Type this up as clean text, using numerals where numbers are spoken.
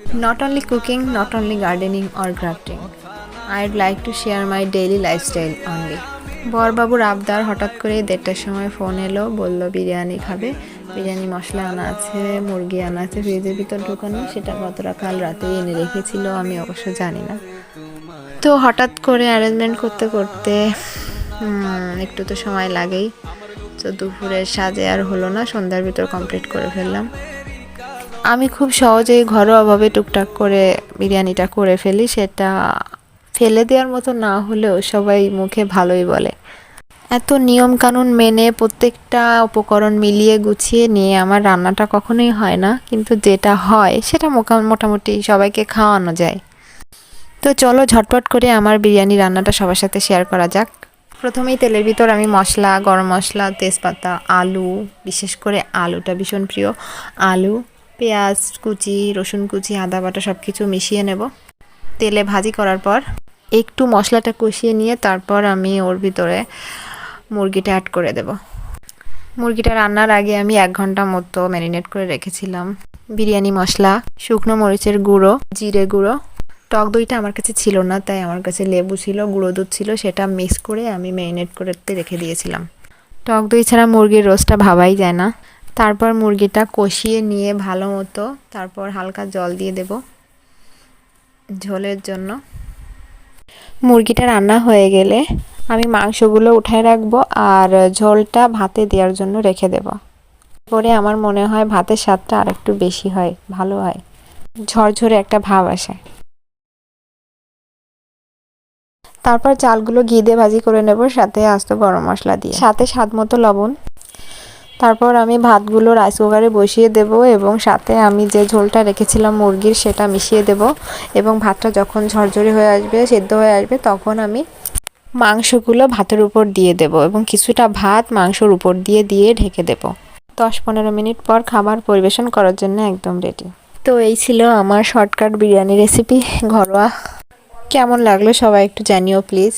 Not only cooking, not only gardening or crafting. I'd like to share my daily lifestyle only. বরবাবুর আবদার, হঠাৎ করে 1:30টার সময় phone এলো, বলল বিরিয়ানি খাবে। বিরিয়ানি মশলা আনা আছে, মুরগি আনা আছে ফ্রিজের ভিতর ঢুকানো, সেটা গতরা কাল রাতেই এনে রেখেছিল, আমি অবশ্য জানি না। তো হঠাৎ করে অ্যারেঞ্জমেন্ট করতে করতে একটু তো সময় লাগেই। তো দুপুরের সাজে আর হলো না, সন্ধ্যার ভিতর কমপ্লিট করে ফেললাম। আমি খুব সহজেই ঘরোয়াভাবে টুকটাক করে বিরিয়ানিটা করে ফেলি, সেটা ফেলে দেওয়ার মতো না হলেও সবাই মুখে ভালোই বলে। এত নিয়ম কানুন মেনে প্রত্যেকটা উপকরণ মিলিয়ে গুছিয়ে নিয়ে আমার রান্নাটা কখনোই হয় না, কিন্তু যেটা হয় সেটা মোটামুটি সবাইকে খাওয়ানো যায়। তো চলো ঝটপট করে আমার বিরিয়ানি রান্নাটা সবার সাথে শেয়ার করা যাক। প্রথমেই তেলের ভিতর আমি মশলা, গরম মশলা, তেজপাতা, আলু, বিশেষ করে আলুটা ভীষণ প্রিয়, আলু, পেঁয়াজ কুচি, রসুন কুচি, আদা বাটা সব কিছু মিশিয়ে নেব। তেলে ভাজি করার পর একটু মশলাটা কষিয়ে নিয়ে তারপর আমি ওর ভিতরে মুরগিটা অ্যাড করে দেব। মুরগিটা রান্নার আগে আমি 1 ঘন্টা মতো ম্যারিনেট করে রেখেছিলাম। বিরিয়ানি মশলা, শুকনো মরিচের গুঁড়ো, জিরে গুঁড়ো, টক দইটা আমার কাছে ছিল না, তাই আমার কাছে লেবু ছিল, গুঁড়ো দুধ ছিল, সেটা মিক্স করে আমি ম্যারিনেট করতে রেখে দিয়েছিলাম। টক দই ছাড়া মুরগির রোস্টটা ভাবাই যায় না। তারপর মুরগিটা কষিয়ে নিয়ে ভালো মতো তারপর হালকা জল দিয়ে দেব ঝোলের জন্য। মুরগিটা রান্না হয়ে গেলে আমি মাংসগুলো উঠায় রাখবো আর ঝোলটা ভাতে দেওয়ার জন্য রেখে দেব। করে আমার মনে হয় ভাতের স্বাদটা আর একটু বেশি হয়, ভালো হয়, ঝরঝরে একটা ভাব আসে। তারপর চালগুলো ঘি দিয়ে ভাজি করে নেব, সাথে আস্ত গরম মশলা দিয়ে, সাথে স্বাদ মতো লবণ। তারপর আমি ভাতগুলো রাইস কুকারে বসিয়ে দেব এবং সাথে আমি যে ঝোলটা রেখেছিলাম মুরগির সেটা মিশিয়ে দেব এবং ভাতটা যখন ঝরঝরে হয়ে আসবে, সেদ্ধ হয়ে আসবে, তখন আমি মাংসগুলো ভাতের উপর দিয়ে দেব এবং কিছুটা ভাত মাংসর উপর দিয়ে ঢেকে দেব। 10-15 মিনিট পর খাবার পরিবেশন করার জন্য একদম রেডি। তো এই ছিল আমার শর্টকাট বিরিয়ানি রেসিপি, ঘরোয়া। কেমন লাগলো সবাই একটু জানিও প্লিজ।